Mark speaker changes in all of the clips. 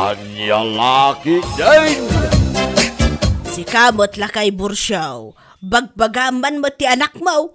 Speaker 1: Anya laki din!
Speaker 2: Si kamot lakay bursyaw, bagbagaman mo ti anak mo.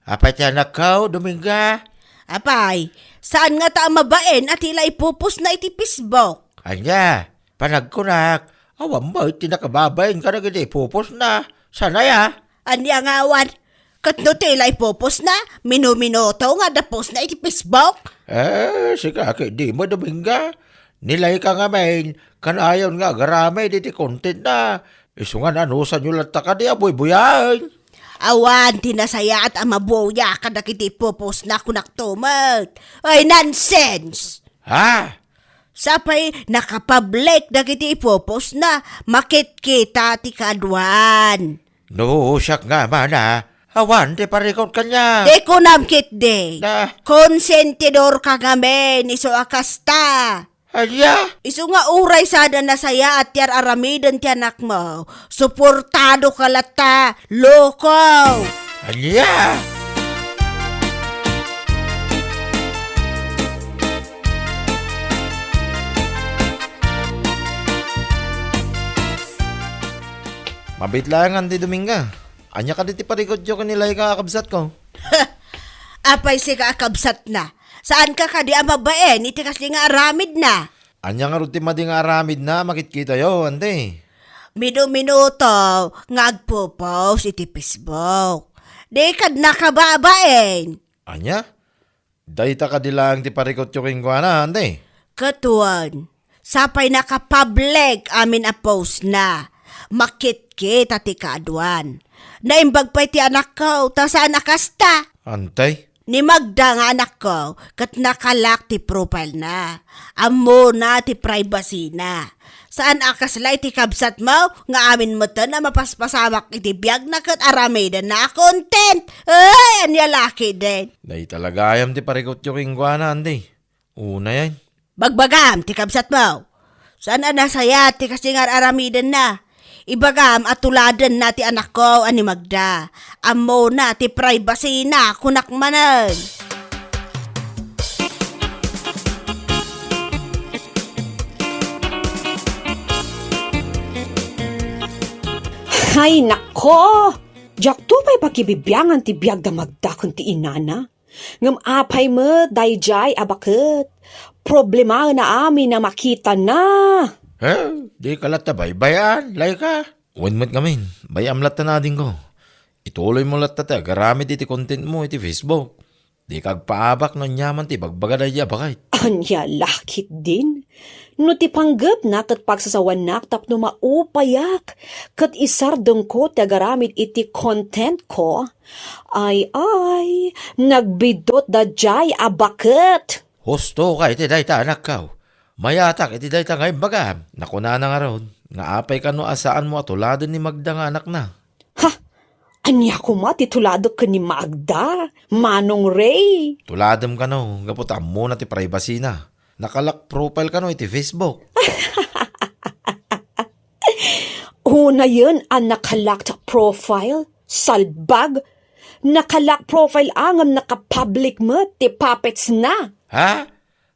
Speaker 3: Apa ti anak ko, Dominga?
Speaker 2: Apay, saan nga ta mabaen at ila ipupus na iti Facebook?
Speaker 3: Anya, panagkunak. Awam mo, tinakababayin ka na gini, pupos na. Sana ya?
Speaker 2: Anya nga awan, katno ti ila ipupus na, minuminuto nga dapos na iti Facebook?
Speaker 3: Sige, di mo, Dominga. Nilay ka nga main, kanayon nga, garamay, di content na. Isungan ano sa nyo lata ka di, aboy-buyan.
Speaker 2: Awan, tinasaya at amabuya ka na kiti ipupus na kunaktumat. Ay, nonsense!
Speaker 3: Ha?
Speaker 2: Sapay nakapublic na kiti ipupus na, makit kita ti kadwan.
Speaker 3: No, siyak nga mana. Awan, di parikot ka niya.
Speaker 2: Di ko namkit de.
Speaker 3: Na,
Speaker 2: Konsentidor ka ngamen, iso akasta.
Speaker 3: anya?
Speaker 2: Iso nga uray sada na saya at yar aramidan ti anak mo. Suportado ka lata, loko.
Speaker 3: Anya? Mabitlangan di Dominga. Anya ka di ti parikot yo kanilay ka kabsat ko.
Speaker 2: Apay si kakabsat na. Saan ka di amabaen, iti kasi nga aramid na.
Speaker 3: Anya nga ruti mading aramid na makitkita yo, ante.
Speaker 2: Minuto nga agpo-post iti Facebook. Di kad nakababaen.
Speaker 3: Anya? Dayta ka dilang ti parikot yo kingkwana, ante.
Speaker 2: Katuan, sapay nakapublic amin a post na. Makit-kit at ikaduan. Naimbag pa iti anak ko, ta saan nakasta?
Speaker 3: Antay?
Speaker 2: Ni Magda nga anak ko, kat nakalak ti profile na. Amo na ti privacy na. Saan akasla iti kabsat mo, nga amin mo to na mapaspasamak iti biyag na kat aramidan na content. Ay, anya laki din.
Speaker 3: Day talaga ayam ti parikot yo kingkwana, ante. Una yan.
Speaker 2: Bagbagam ti kabsat mo. Saan nasaya ti kasi nga aramidan na. Ibagam at tuladan na ti anak ko ani Magda. Amo na ti privacy na kunak manan.
Speaker 4: Ay, nako! Diyak to pa'y pakibibiyangan ti biyag da Magda ti inana. Ngam apay mo, dayjay, abakit. Problema na amin na makita na.
Speaker 3: Di kalat na baybayan, lay ka. Uwinmat ngamin, bayam latta na din ko. Ituloy mo latta ta, garamit iti content mo iti Facebook. Di kagpaabak no nyaman ti bagbaga daya bakit.
Speaker 4: Anya, lakit din. No ti panggap na kat pagsasawanak tapno maupayak. Kat isardong ko ti garamit iti content ko. Ay, nagbidot da jay abakit.
Speaker 3: Husto ka iti dayta anak ka. Mayatak iti dayta ngay baga. Nakuna na nga ron. Nga apay ka no asaan mo atuladan ni Magda nga anak na.
Speaker 4: Ha? Anya ko titulado ka ni Magda? Manong Ray?
Speaker 3: Tuladam ka no. Gaputam mo na ti privacy na. Nakalak profile ka no iti Facebook.
Speaker 4: Una yun ang nakalak profile? Salbag? Nakalak profile angam nakapublic mo ti puppets na.
Speaker 3: Ha?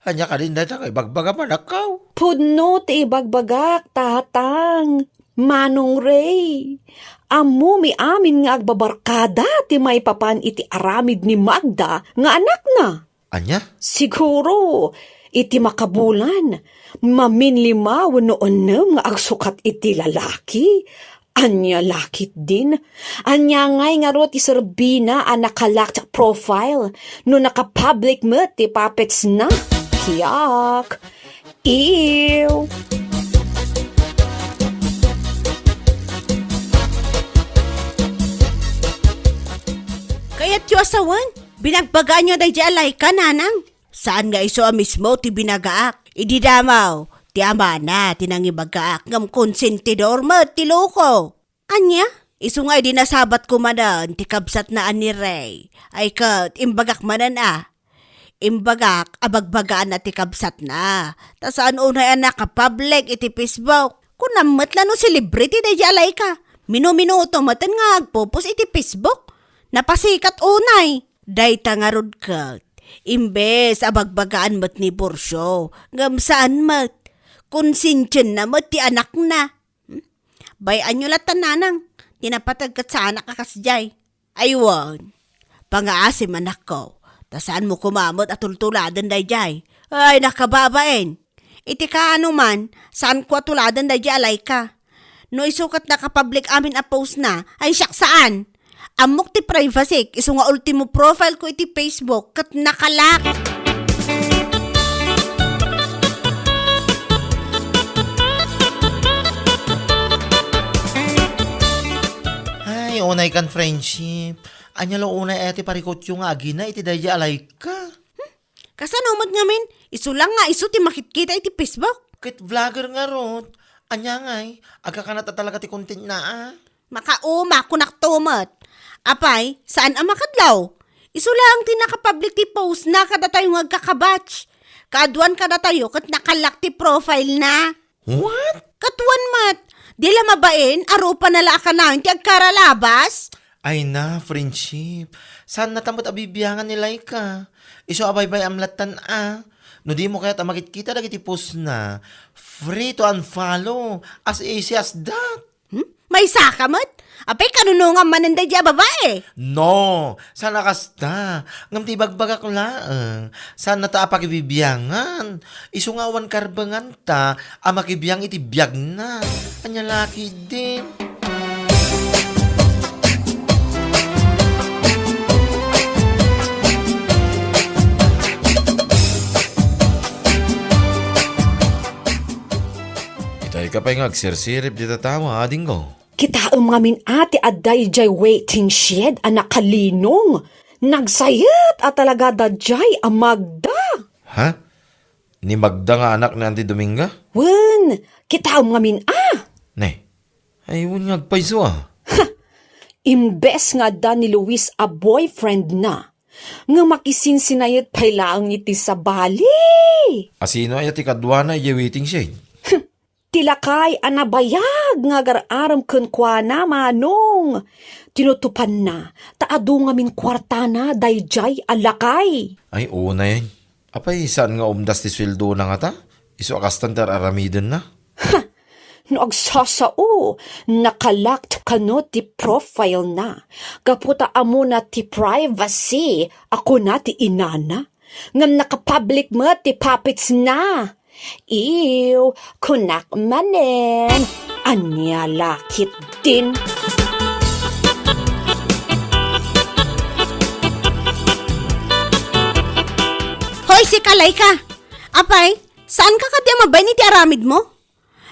Speaker 3: Anya ka din dayta kay bagbaga man akaw.
Speaker 4: Pudno ti bagbagak tatang. Manong Ray. Amo mi amin nga agbabarkada ti may papan iti aramid ni Magda nga anak na.
Speaker 3: Anya?
Speaker 4: Siguro, iti makabulan, maminlima wano nga agsukat iti lalaki. Anya lakit din. Anya ngay nga ro ti Serbina ang nakalak profile no nakapublic mo ti puppets na. Kiyak. Ew.
Speaker 2: Kaya't yu asawan, binagbagaan nyo day di alay ka, nanang. Saan nga iso mismo ti binagaak? Idi damaw, ti ama na, tinangibagaak, ngam konsentidor mo, ti loko. Anya? Iso nga di nasabat ko manan, ti kabsat na ani Ray. Ay kat, imbagak manan Imbagak, abagbagaan na ti kabsat na. Ta saan unay anak ka public iti Facebook? Kunamat lang no celebrity day di alay ka. Minuminuto matan nga agpupos iti Facebook. Napasikat unay. Day tangarod kat. Imbes abagbagaan mat ni Borsyo. Ngam saan mat? konsensyon na mo ti anak na. Bayan nyo latan nanang, tinapatag ka sa anak kakasjay. Aywan, pangaasim anak ko, tasaan mo kumamot at tultuladan day jay. Ay, nakababain. Iti ka ano man, saan ko tuladan day jay alay ka. No isukat na kapublic amin a post na, ay siyak saan? Amok ti privacy, iso nga ultimo profile ko iti Facebook, kat nakalak.
Speaker 3: Ay, unay kan friendship. Anya lo unay eti parikot yung agi na iti daya alay ka.
Speaker 2: Kasanumod nga min, iso lang nga iso ti makitkita iti Facebook.
Speaker 3: Kit vlogger nga rot. Anya ngay, aga ka na talaga ti content na ah.
Speaker 2: Makauma, kunaktumot. Apay, saan ang makadlaw? Iso lang ti nakapublic ti post na kada tayo ngagkakabatch. Kaduan kada tayo kat nakalak ti profile na.
Speaker 3: What?
Speaker 2: Katuan mat, di la mabain, arupa na la ka na, ti agkaralabas.
Speaker 3: Ay na, friendship. Saan natamot abibiyangan ni Laika? Iso abay-bay amlatan ah. No di mo kaya tamakit-kita lagi ti post na. Free to unfollow. As easy as that.
Speaker 2: May sakamat? Apay kanunungan mananday di babae.
Speaker 3: No, sana kasta. Ngam ti bagbagak laang. Sana ta pakibibiyangan. Iso nga awan karbangan ta, amakibiyang iti biyag na. Anya laki din. Itay ka pa yung agsirsirip di tatawa, ading ko.
Speaker 4: Kitaam ngamin ati aday jay waiting shed a nakalinong. Nagsayat at talaga da jay a Magda.
Speaker 3: Ha? Ni Magda nga anak na Auntie Dominga?
Speaker 4: Wen, kitaam ngamin
Speaker 3: Ne, ay wun nga agpaiso ah.
Speaker 4: Imbes nga da ni Luis a boyfriend na. Nga makisinsinayat pailaang iti sa bali.
Speaker 3: Asino ay ati kadwana ay waiting siya.
Speaker 4: Tilakay anabayag nga gararam ken kuana manong. Tinutupan na, taado nga min kwarta na dayjay alakay.
Speaker 3: Ay una yan. Apay saan nga umdas ti sweldo na nga ta? Iso akastantar aramidon na?
Speaker 4: No agsasao, nakalakt kano ti profile na. Kaputa amo na ti privacy, ako na ti inana. Ngam nakapublic mo ti puppets na. Ew, kunak manen. Anya lakit din.
Speaker 2: Hoy, si Kalay ka. Apay, saan ka kadya mabay ni ti aramid mo?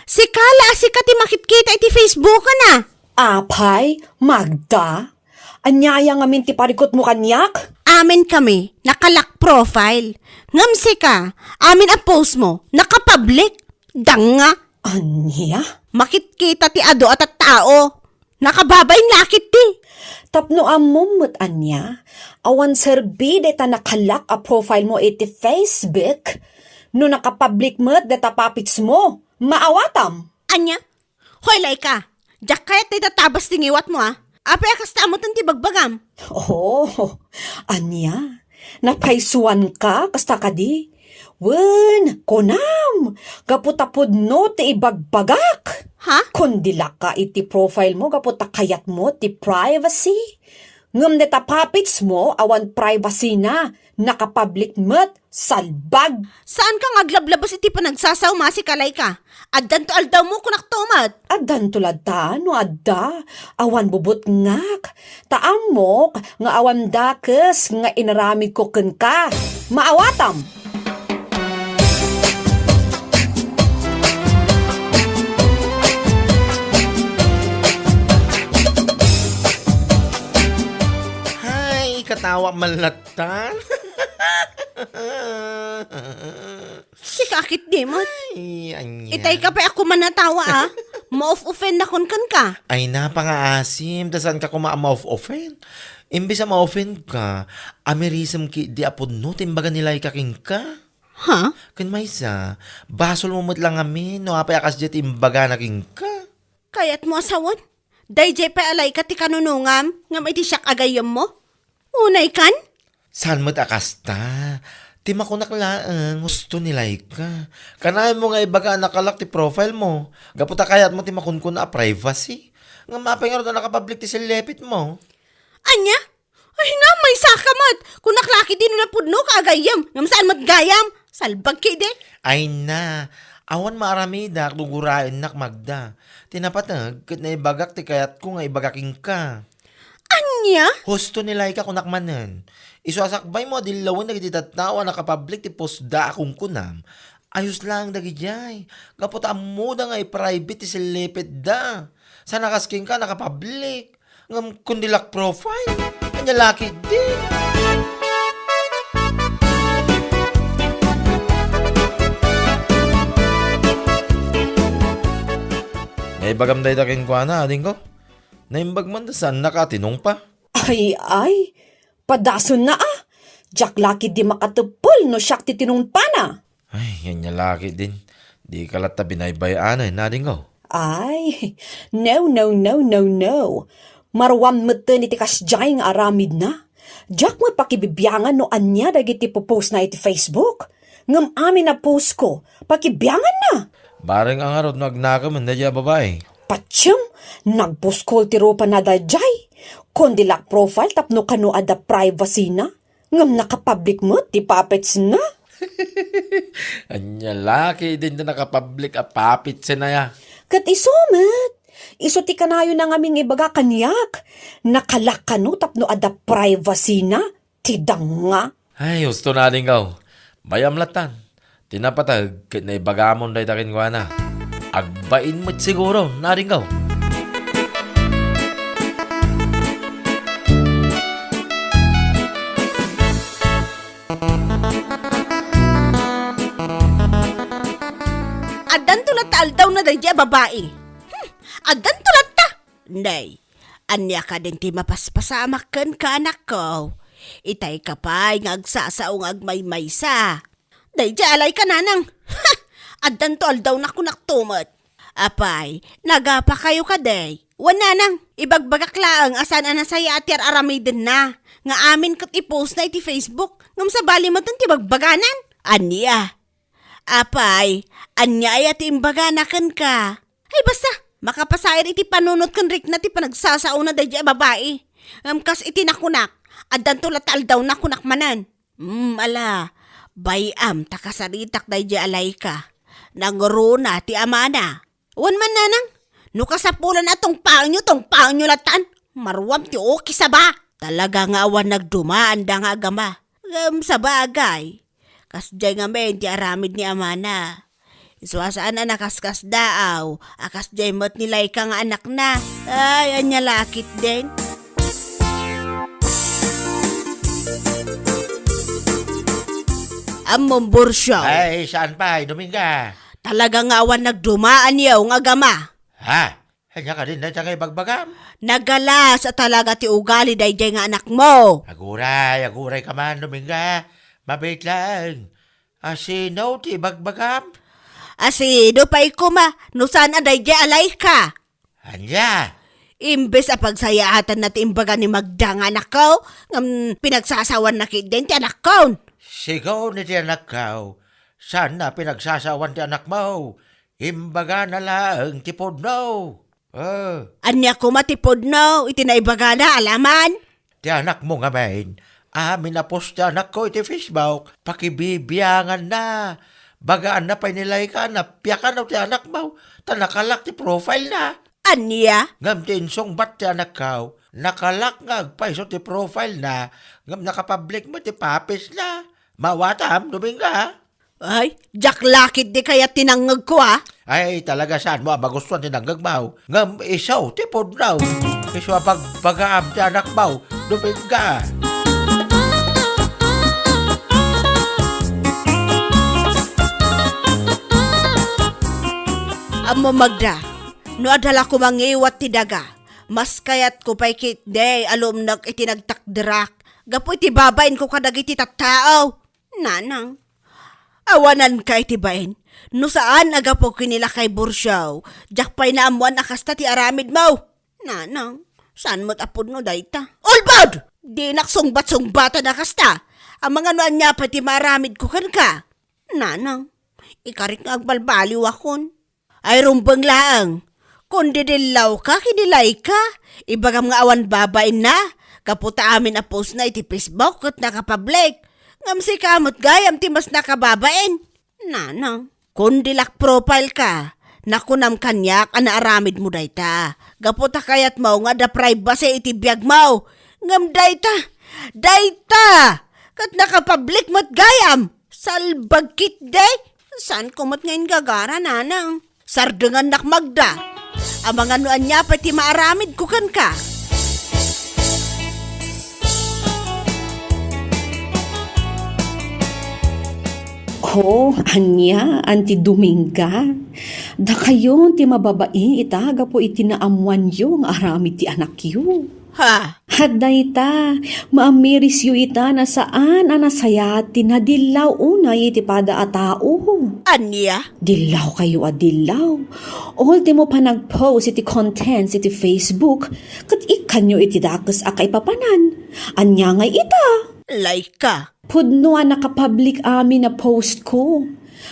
Speaker 2: Si Kala, si kati makitkita iti Facebook ka na.
Speaker 4: Apay, Magda? Anyaya nga min ti parikot mo kanyak?
Speaker 2: Amin kami, nakalak profile. Ngamsi ka, amin ang post mo, nakapublic. Danga,
Speaker 4: Anya?
Speaker 2: makitkita ti ado at tao. Nakababay lakit ti.
Speaker 4: Tapno amumot anya, awan serbi deta nakalak a profile mo iti Facebook. No nakapublic mo deta papits mo, maawatam.
Speaker 2: Anya? Hoy, Laika, jak kaya ti tatabas tingiwat mo ah. Apay akas tamot ti bagbagam.
Speaker 4: Oh, anya, napaisuan ka kasta kadi. Wen, konam, kaputapod no ti ibagbagak.
Speaker 2: Ha?
Speaker 4: Kundila ka iti profile mo, kaputa kayat mo ti privacy. Ngam neta papits mo, awan privacy na, nakapublic mo't salbag.
Speaker 2: Saan ka ngaglablabas iti panagsasaw si Kalay ka? Addan to aldaw mo kunak tomat.
Speaker 4: Addan tulad ta, no adda, awan bubot ngak. Taamok, nga awan dakes, nga inaramid ko ken ka. Maawatam.
Speaker 3: Hay, katawa malatan.
Speaker 2: Si kakit di mo.
Speaker 3: Ay, anya.
Speaker 2: Itay ka pa ako manatawa ah. Ma-off-offend na kun kan ka.
Speaker 3: Ay na, pangaasim. Dasan ka kuma-off-offend. Imbis na ma-offend ka, amerism ki di apod no, timbaga nilay kaking ka.
Speaker 2: Ha?
Speaker 3: Kan maysa, basol mo mo't lang amin, no, apay akas jet imbaga naking ka.
Speaker 2: Kayat mo asawon? Dayjay pa alay ka ti kanunungam, ngam iti siyak agayam mo? Unay kan?
Speaker 3: Saan mo't akas ta? Ti makunaklaan, gusto ni Laika. Kanahan mo nga ibaga nakalak ti profile mo. Gaputa kayat mo ti makunkun na privacy. Nga mapengaro na nakapublic ti silepit mo.
Speaker 2: Anya? Ay na, may sakamat. Kung naklaki din na pudno kagayam. Ngam saan mat gayam? Salbag kide.
Speaker 3: Ay na, awan maaramida, lugurain nak Magda. Tinapatag, kat na ibagak ti kayat ko nga ibagaking ka.
Speaker 2: Anya?
Speaker 3: Husto ni Laika kunakmanan. Isasakbay mo adilawan na kititatawa nakapublic ti posda akong kunam. Ayos lang dagijay. Gaputa mo da nga private ti silepit da. Sa nakasking ka nakapublic. Ngam kundilak profile. Kanya laki din. Naibagam day takin ko na ading ko. Naimbag man da saan nakatinong pa.
Speaker 4: Ay, padason na ah. Jack laki di makatupol no siyak ti tinungpana.
Speaker 3: Ay, yan niya laki din. Di kalata binaybayan ay nading ko.
Speaker 4: Ay, no. Marwam mo to ni ti kasjay nga aramid na. Jack mo pakibibiyangan no anya dagiti popost na iti Facebook. Ngam amin na post ko, pakibiyangan na.
Speaker 3: Barang ang arot no agnakaman na dya babae.
Speaker 4: Patsyam, nagpost ko ti ropa na dajay. Kondilak profile tapno kano ada privacy na. Ngam nakapublic mo, ti papets na.
Speaker 3: Anya laki din na nakapublic a papit sinaya.
Speaker 4: Kat isumat. Iso ti kanayo na ngaming ibaga kanyak. Nakalak kano tapno ada privacy na. Tidang nga.
Speaker 3: Ay, gusto na din ko. Bayam latan. Tinapatag, kit na ibagamon day takin ko na. Agbain mo't siguro, na rin ko.
Speaker 2: Adan tulat aldaw na day babae. Adan tulat ta. Nay, anya ka din ti mapaspasamakan ka anak ko. Itay ka pa nga agsasaong agmaymaysa. Day alay ka nanang. Adan to aldaw na kunaktumat. Apay, nagapa kayo ka day. Wana nang, ibagbagak laang asan anasaya at yar aramidin na. Nga amin kat ipost na iti Facebook. Ngam sa bali mo ti bagbaganan. Anya. Apay, anya ay ati imbaganakan ka. Ay basta, makapasayar iti panunot kan Rick na ti panagsasao na day babae. Kas iti nakunak, adan tulatal daw nakunak manan. Ala, bayam takasaritak day alay ka. Nangruna ti amana. Wan man nanang, nukasapulan atong panyo latan. Marwam ti oki sa ba. Talaga nga awan nagdumaan da nga agama. Sa bagay. Kasjay nga men ti aramid ni amana. Iswasaan na nakaskas daaw. Akasjay mo't nilay ka nga anak na. Ay, anya lakit din. Among bursyo.
Speaker 3: Ay, saan pa? Dominga.
Speaker 2: Talaga nga awan nagdumaan yaw nga agama.
Speaker 3: Ha? Kanya ka din na dyan bagbagam.
Speaker 2: Nagalas at talaga ti ugali day nga anak mo.
Speaker 3: Aguray ka man, Dominga. Mabait lang. Asino ti bagbagam?
Speaker 2: Asido pa'y kuma, no saan aday alay ka.
Speaker 3: Anya?
Speaker 2: Imbes a pagsayatan na ti imbaga ni Magda nga anak ko, pinagsasawan na kidin ti anak ko.
Speaker 3: Sigaw ni ti anak ko. Saan na pinagsasawan ti anak mo? Imbaga na lang ti podno.
Speaker 2: Anya ko matipod no, itinaibaga na alaman.
Speaker 3: Ti anak mo nga main. Amin na post ti anak ko iti Facebook. Pakibibiyangan na. Bagaan na pa nilay ka na piyakan na ti anak mo. Tanakalak ti profile na.
Speaker 2: Anya?
Speaker 3: Ngam ti insong bat ti anak ko. Nakalak nga agpaiso ti profile na. Ngam nakapublic mo ti papis na. Mawatam, Dominga.
Speaker 2: Ay, Jack lakit di kaya tinangag ko ah.
Speaker 3: Ay, talaga saan mo magustuhan tinanggag mo. Ngam isaw, tipod raw. Iswa pagbagaam ti anak mo, Dominga.
Speaker 2: Amo Magda, no adala ko mangiwat ti daga. Mas kayat ko pa'y kitday alum nag itinagtakdirak. Gapo iti babain ko kadag iti tattao. Nanang, awanan ka iti bain. No saan agapo kinila kay Bursyaw. Jak pa'y naamuan akasta ti aramid mo. Nanang, saan mo't apod no dayta? Olbad! Di naksungbat-sungbatan akasta. Ang mga noan niya pati maramid ko kan ka. Nanang, ikarik nga agbalbaliw akon. Ay rumbang laang. Kung didilaw ka, kinilay ka. Ibagam nga awan babain na. Kaputa amin na post na iti Facebook at nakapublic. Ngam si kamot gayam ti mas nakababain. Nanang, kung dilak profile ka, nakunam kanyak anaaramid mo dayta. Gaputa kayat mo nga da privacy iti biyag mo. Ngam dayta, kat nakapublic mo't gayam. Salbagkit day, saan kumot ngayon gagara nanang? Sardengan nak magda. Ang mga nuan niya pati maaramid kukan ka.
Speaker 4: Oh, anya, anti Dominga. Da kayo ti mababai itaga po itinaamuan yung arami ti anak yu.
Speaker 2: Ha?
Speaker 4: Haday ta, maamiris yu ita na saan anasayati na dilaw unay iti pada a tao.
Speaker 2: Anya?
Speaker 4: Dilaw kayo a dilaw. Ultimo pa nag-post iti contents iti Facebook, kat ikanyo iti dakes akay papanan. Anya ngay ita.
Speaker 2: Laika.
Speaker 4: Pudno a nakapublic amin na post ko.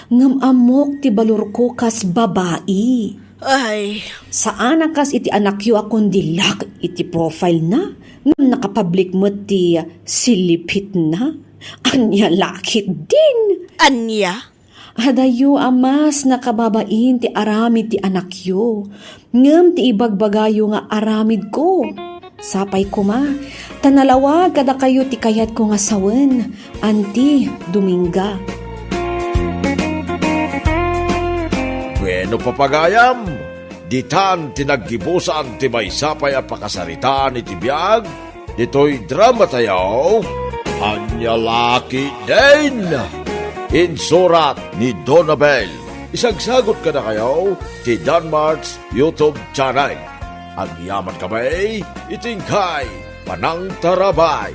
Speaker 4: Ngam amok ti balur ko kas babae.
Speaker 2: Ay,
Speaker 4: Saan akas iti anak yu akong dilak iti profile na. Ngam nakapublic mo ti silipit na. Anya lakit din.
Speaker 2: anya?
Speaker 4: Adayo amas nakababain ti aramid ti anak yu. Ngam ti ibagbagayo nga aramid ko. Sapay ko ma, tanalawag kada kayo ti kayat ko nga sawen, anti Dominga.
Speaker 1: Bueno papagayam, ditan tinaggibusan ti may sapay a pakasaritaan iti biyag, dito'y drama tayo, Anya Laki din! Insurat ni Donabel. Isagsagot ka na kayo ti Danmarks YouTube channel. Ang yaman kamay, itingkay, panang tarabay.